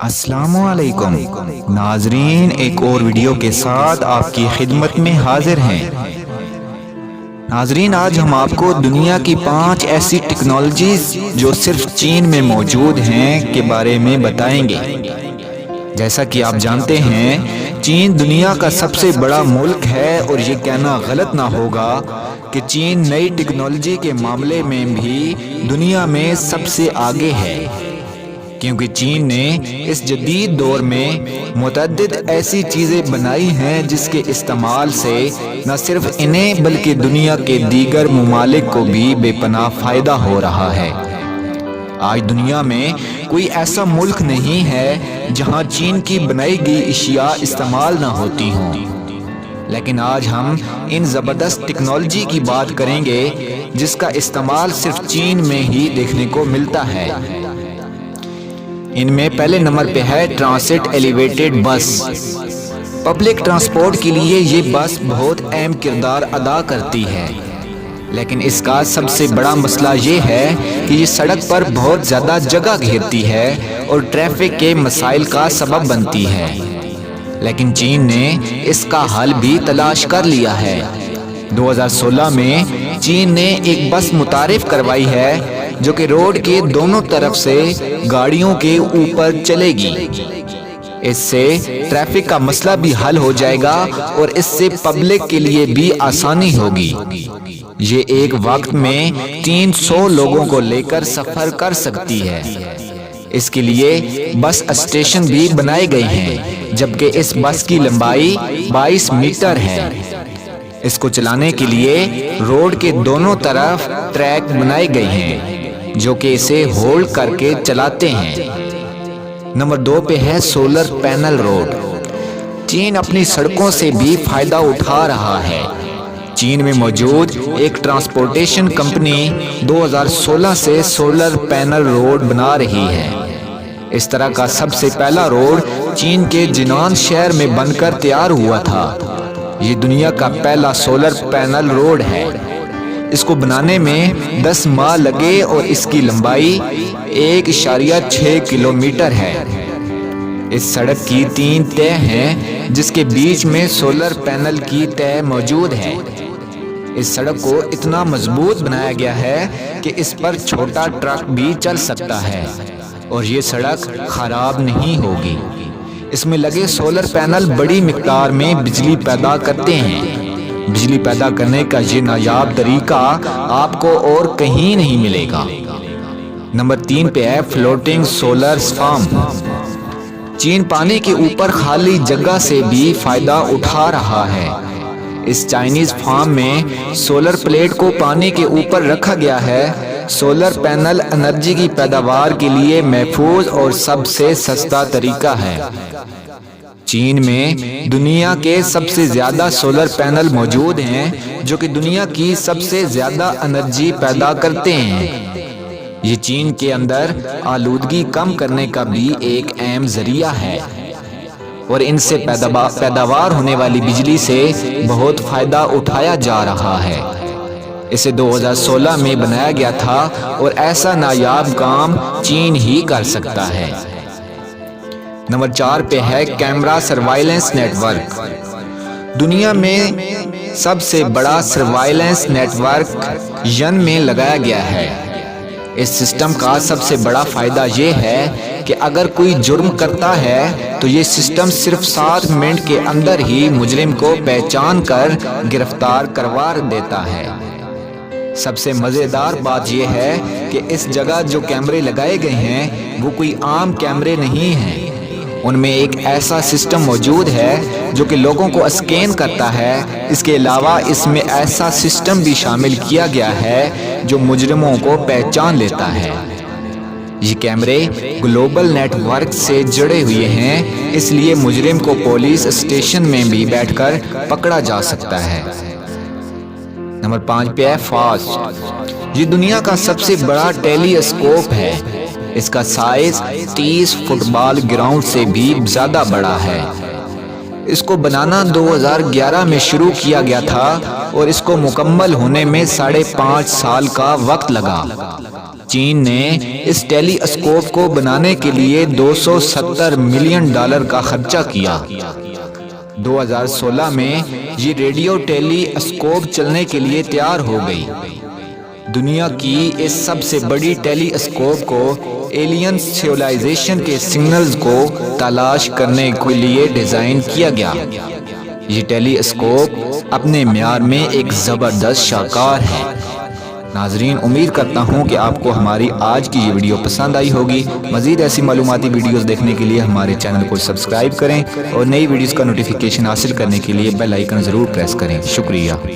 السلام علیکم ناظرین، ایک اور ویڈیو کے ساتھ آپ کی خدمت میں حاضر ہیں۔ ناظرین، آج ہم آپ کو دنیا کی 5 ایسی ٹیکنالوجیز جو صرف چین میں موجود ہیں کے بارے میں بتائیں گے۔ جیسا کہ آپ جانتے ہیں، چین دنیا کا سب سے بڑا ملک ہے اور یہ کہنا غلط نہ ہوگا کہ چین نئی ٹیکنالوجی کے معاملے میں بھی دنیا میں سب سے آگے ہے، کیونکہ چین نے اس جدید دور میں متعدد ایسی چیزیں بنائی ہیں جس کے استعمال سے نہ صرف انہیں بلکہ دنیا کے دیگر ممالک کو بھی بے پناہ فائدہ ہو رہا ہے۔ آج دنیا میں کوئی ایسا ملک نہیں ہے جہاں چین کی بنائی گئی اشیاء استعمال نہ ہوتی ہوں، لیکن آج ہم ان زبردست ٹیکنالوجی کی بات کریں گے جس کا استعمال صرف چین میں ہی دیکھنے کو ملتا ہے۔ ان میں پہلے نمبر پہ ہے ٹرانزٹ ایلیویٹڈ بس۔ پبلک ٹرانسپورٹ کے لیے یہ بس بہت اہم کردار ادا کرتی ہے، لیکن اس کا سب سے بڑا مسئلہ یہ ہے کہ یہ سڑک پر بہت زیادہ جگہ گھیرتی ہے اور ٹریفک کے مسائل کا سبب بنتی ہے، لیکن چین نے اس کا حل بھی تلاش کر لیا ہے۔ 2016 میں چین نے ایک بس متعارف کروائی ہے جو کہ روڈ کے دونوں طرف سے گاڑیوں کے اوپر چلے گی۔ اس سے ٹریفک کا مسئلہ بھی حل ہو جائے گا اور اس سے پبلک کے لیے بھی آسانی ہوگی۔ یہ ایک وقت میں 300 لوگوں کو لے کر سفر کر سکتی ہے۔ اس کے لیے بس اسٹیشن بھی بنائے گئے ہیں، جبکہ اس بس کی لمبائی 22 میٹر ہے۔ اس کو چلانے کے لیے روڈ کے دونوں طرف ٹریک بنائے گئے ہیں جو کہ اسے ہولڈ کر کے چلاتے ہیں۔ نمبر 2 پہ ہے سولر پینل روڈ۔ چین اپنی سڑکوں سے بھی فائدہ اٹھا رہا ہے۔ چین میں موجود ایک ٹرانسپورٹیشن کمپنی 2016 سے سولر پینل روڈ بنا رہی ہے۔ اس طرح کا سب سے پہلا روڈ چین کے جنان شہر میں بن کر تیار ہوا تھا۔ یہ دنیا کا پہلا سولر پینل روڈ ہے۔ اس کو بنانے میں 10 ماہ لگے اور اس کی لمبائی 1.6 کلومیٹر ہے۔ اس سڑک کی 3 تہہ ہیں جس کے بیچ میں سولر پینل کی تہہ موجود ہے۔ اس سڑک کو اتنا مضبوط بنایا گیا ہے کہ اس پر چھوٹا ٹرک بھی چل سکتا ہے اور یہ سڑک خراب نہیں ہوگی۔ اس میں لگے سولر پینل بڑی مقدار میں بجلی پیدا کرتے ہیں۔ بجلی پیدا کرنے کا یہ نایاب طریقہ آپ کو اور کہیں نہیں ملے گا۔ نمبر 3 پہ ہے فلوٹنگ سولر فارم۔ چین پانی کے اوپر خالی جگہ سے بھی فائدہ اٹھا رہا ہے۔ اس چائنیز فارم میں سولر پلیٹ کو پانی کے اوپر رکھا گیا ہے۔ سولر پینل انرجی کی پیداوار کے لیے محفوظ اور سب سے سستا طریقہ ہے۔ چین میں دنیا کے سب سے زیادہ سولر پینل موجود ہیں جو کہ دنیا کی سب سے زیادہ انرجی پیدا کرتے ہیں۔ یہ چین کے اندر آلودگی کم کرنے کا بھی ایک اہم ذریعہ ہے اور ان سے پیداوار ہونے والی بجلی سے بہت فائدہ اٹھایا جا رہا ہے۔ اسے 2016 میں بنایا گیا تھا اور ایسا نایاب کام چین ہی کر سکتا ہے۔ نمبر 4 پہ ہے کیمرہ سروائلنس نیٹ ورک۔ دنیا میں سب سے بڑا سروائلنس نیٹ ورک ین میں لگایا گیا ہے۔ اس سسٹم کا سب سے بڑا فائدہ یہ ہے کہ اگر کوئی جرم کرتا ہے تو یہ سسٹم صرف 7 منٹ کے اندر ہی مجرم کو پہچان کر گرفتار کروا دیتا ہے۔ سب سے مزیدار بات یہ ہے کہ اس جگہ جو کیمرے لگائے گئے ہیں وہ کوئی عام کیمرے نہیں ہیں۔ ان میں ایک ایسا سسٹم موجود ہے جو کہ لوگوں کو اسکین کرتا ہے۔ اس کے علاوہ اس میں ایسا سسٹم بھی شامل کیا گیا ہے جو مجرموں کو پہچان لیتا ہے۔ یہ کیمرے گلوبل نیٹ ورک سے جڑے ہوئے ہیں، اس لیے مجرم کو پولیس اسٹیشن میں بھی بیٹھ کر پکڑا جا سکتا ہے۔ نمبر 5 پہ ہے فاسٹ۔ یہ دنیا کا سب سے بڑا ٹیلی اسکوپ ہے۔ اس کا سائز 30 فٹ بال گراؤنڈ سے بھی زیادہ بڑا ہے۔ اس کو بنانا 2011 میں شروع کیا گیا تھا اور اس کو مکمل ہونے میں 5.5 سال کا وقت لگا۔ چین نے اس ٹیلی اسکوپ کو بنانے کے لیے $270 ملین کا خرچہ کیا۔ 2016 میں یہ ریڈیو ٹیلی اسکوپ چلنے کے لیے تیار ہو گئی۔ دنیا کی اس سب سے بڑی ٹیلی اسکوپ کو ایلین سیولائزیشن کے سگنلز کو تلاش کرنے کے لیے ڈیزائن کیا گیا۔ یہ ٹیلی اسکوپ اپنے معیار میں ایک زبردست شاہکار ہے۔ ناظرین، امید کرتا ہوں کہ آپ کو ہماری آج کی یہ ویڈیو پسند آئی ہوگی۔ مزید ایسی معلوماتی ویڈیوز دیکھنے کے لیے ہمارے چینل کو سبسکرائب کریں اور نئی ویڈیوز کا نوٹیفیکیشن حاصل کرنے کے لیے بیل آئیکن ضرور پریس کریں۔ شکریہ۔